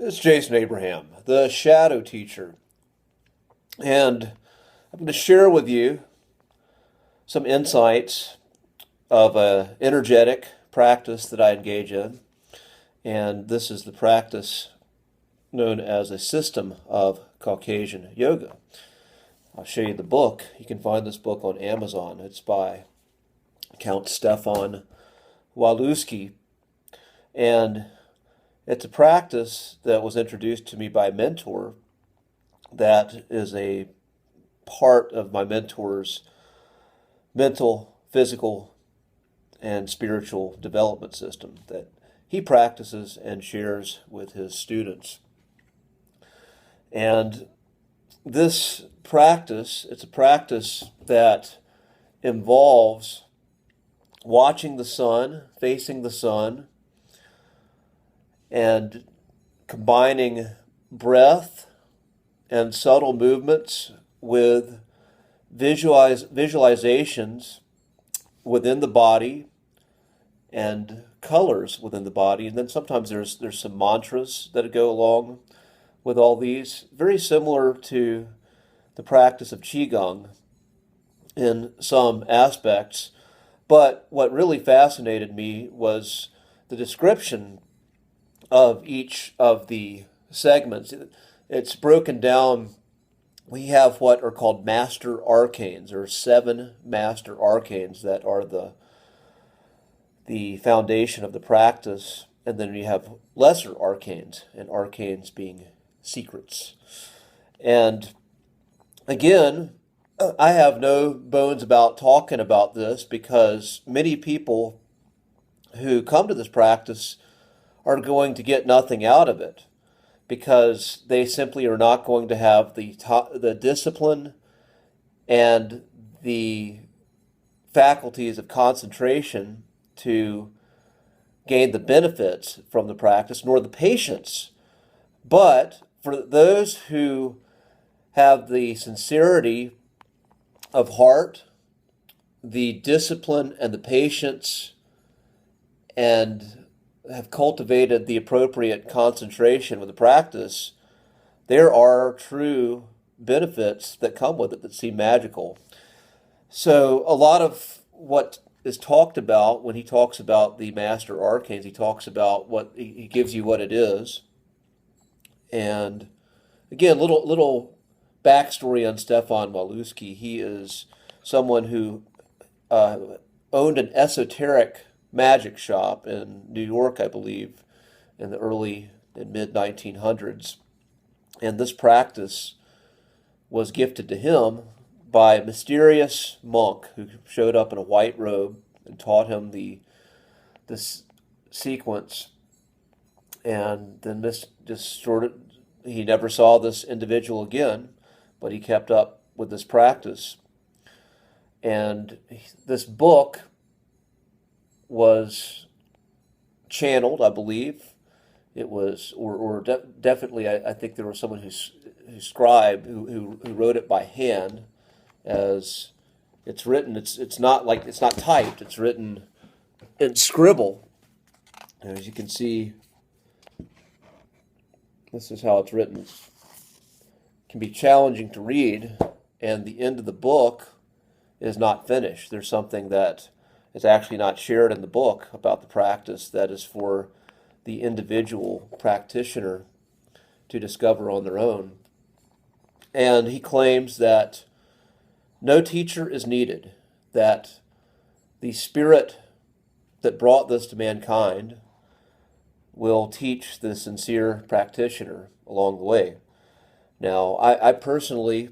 It's Jason Abraham, the Shadow Teacher, and I'm going to share with you some insights of an energetic practice that I engage in, and this is the practice known as a system of Caucasian yoga. I'll show you the book. You can find this book on Amazon. It's by Count Stefan Walewski, and it's a practice that was introduced to me by a mentor that is a part of my mentor's mental, physical, and spiritual development system that he practices and shares with his students. And this practice, it's a practice that involves watching the sun, facing the sun, and combining breath and subtle movements with visualizations within the body and colors within the body. And then sometimes there's some mantras that go along with all these, very similar to the practice of Qigong in some aspects. But what really fascinated me was the description of each of the segments. It's broken down. We have what are called master arcanes, or 7 master arcanes that are the foundation of the practice. And then you have lesser arcanes, and arcanes being secrets. And again, I have no bones about talking about this because many people who come to this practice are going to get nothing out of it because they simply are not going to have the discipline and the faculties of concentration to gain the benefits from the practice, nor the patience. But for those who have the sincerity of heart, the discipline and the patience, and have cultivated the appropriate concentration with the practice, there are true benefits that come with it that seem magical. So a lot of what is talked about when he talks about the master arcanes, he talks about what he gives you what it is. And again, little backstory on Stefan Walewski. He is someone who owned an esoteric magic shop in New York, I believe, in the early and mid 1900s. And this practice was gifted to him by a mysterious monk who showed up in a white robe and taught him this sequence. And then this just sort of, he never saw this individual again, but he kept up with this practice. And this book was channeled, I believe. It was, definitely, I think there was someone who scribed, who wrote it by hand, as it's written. It's not typed. It's written in scribble. And as you can see, this is how it's written. It can be challenging to read, and the end of the book is not finished. There's something that is actually not shared in the book about the practice that is for the individual practitioner to discover on their own. And he claims that no teacher is needed, that the spirit that brought this to mankind will teach the sincere practitioner along the way. Now, I personally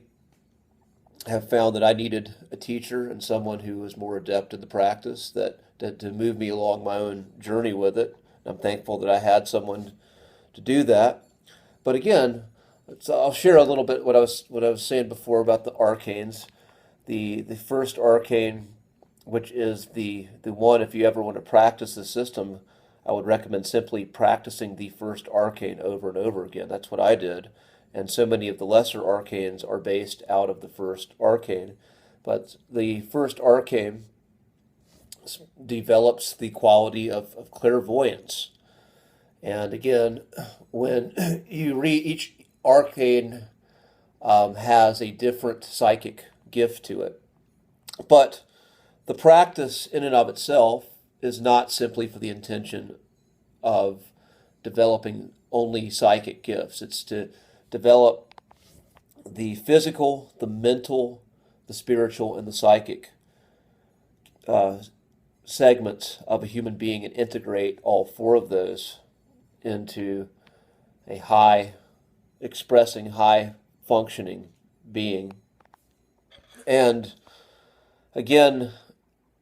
have found that I needed a teacher and someone who was more adept in the practice to move me along my own journey with it. I'm thankful that I had someone to do that. But again, I'll share a little bit what I was saying before about the arcanes. The first arcane, which is the one, if you ever want to practice the system, I would recommend simply practicing the first arcane over and over again. That's what I did. And so many of the lesser arcanes are based out of the first arcane. But the first arcane develops the quality of clairvoyance. And again, when you read each arcane has a different psychic gift to it. But the practice in and of itself is not simply for the intention of developing only psychic gifts. It's to develop the physical, the mental, the spiritual, and the psychic uh, segments of a human being and integrate all four of those into a high expressing, high functioning being. And again,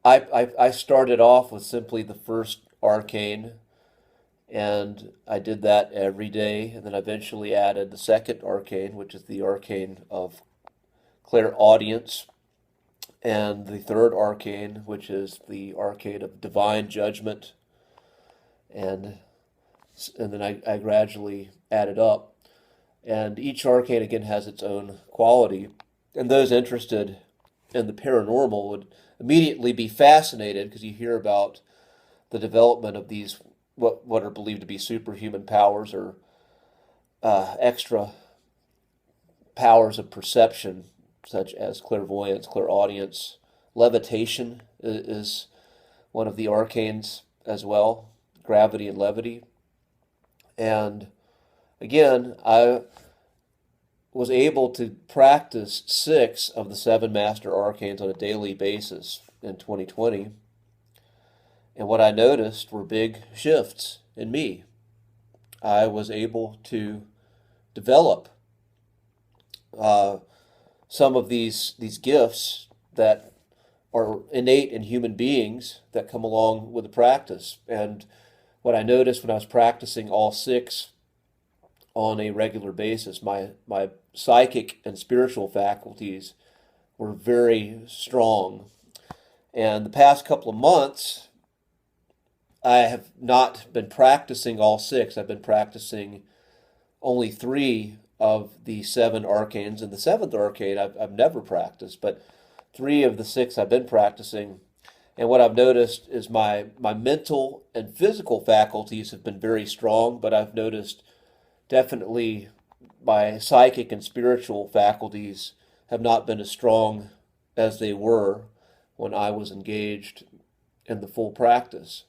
I started off with simply the first arcane, and I did that every day, and then I eventually added the second arcane, which is the arcane of clairaudience, and the third arcane, which is the arcane of divine judgment, and then I gradually added up. And each arcane, again, has its own quality, and those interested in the paranormal would immediately be fascinated because you hear about the development of these what are believed to be superhuman powers or extra powers of perception, such as clairvoyance, clairaudience. Levitation is one of the arcanes as well, gravity and levity. And again, I was able to practice 6 of the 7 master arcanes on a daily basis in 2020. And what I noticed were big shifts in me. I was able to develop some of these gifts that are innate in human beings that come along with the practice. And what I noticed when I was practicing all 6 on a regular basis, my psychic and spiritual faculties were very strong. And the past couple of months, I have not been practicing all 6. I've been practicing only 3 of the 7 arcanes. And the 7th arcane I've never practiced, but 3 of the 6 I've been practicing. And what I've noticed is my mental and physical faculties have been very strong, but I've noticed definitely my psychic and spiritual faculties have not been as strong as they were when I was engaged in the full practice.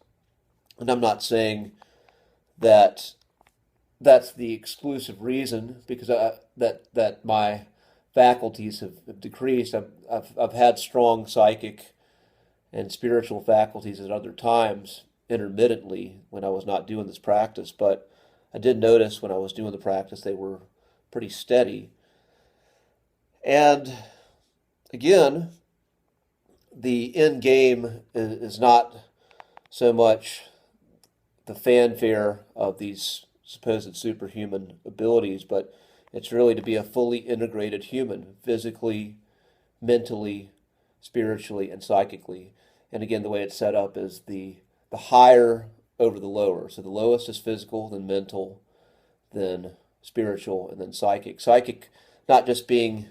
And I'm not saying that that's the exclusive reason, because that my faculties have decreased. I've had strong psychic and spiritual faculties at other times, intermittently, when I was not doing this practice, but I did notice when I was doing the practice they were pretty steady. And again, the end game is not so much the fanfare of these supposed superhuman abilities, but it's really to be a fully integrated human, physically, mentally, spiritually, and psychically. And again, the way it's set up is the higher over the lower. So the lowest is physical, then mental, then spiritual, and then psychic. Psychic, not just being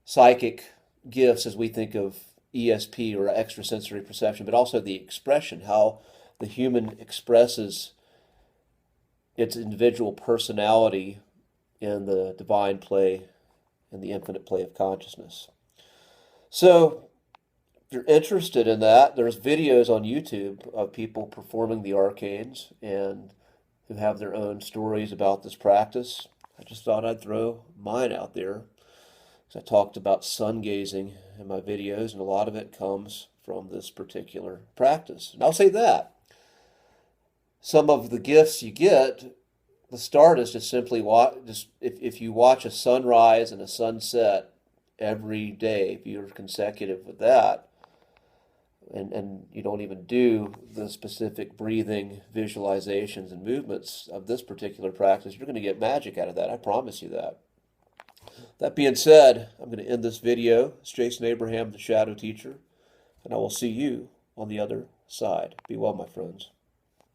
psychic gifts as we think of ESP or extrasensory perception, but also the expression, how the human expresses its individual personality in the divine play and the infinite play of consciousness. So, if you're interested in that, there's videos on YouTube of people performing the arcanes and who have their own stories about this practice. I just thought I'd throw mine out there, because I talked about sun gazing in my videos, and a lot of it comes from this particular practice. And I'll say that some of the gifts you get, the start is just simply if you watch a sunrise and a sunset every day, if you're consecutive with that, and you don't even do the specific breathing visualizations and movements of this particular practice, you're going to get magic out of that. I promise you that. That being said, I'm going to end this video. It's Jason Abraham, the Shadow Teacher, and I will see you on the other side. Be well, my friends.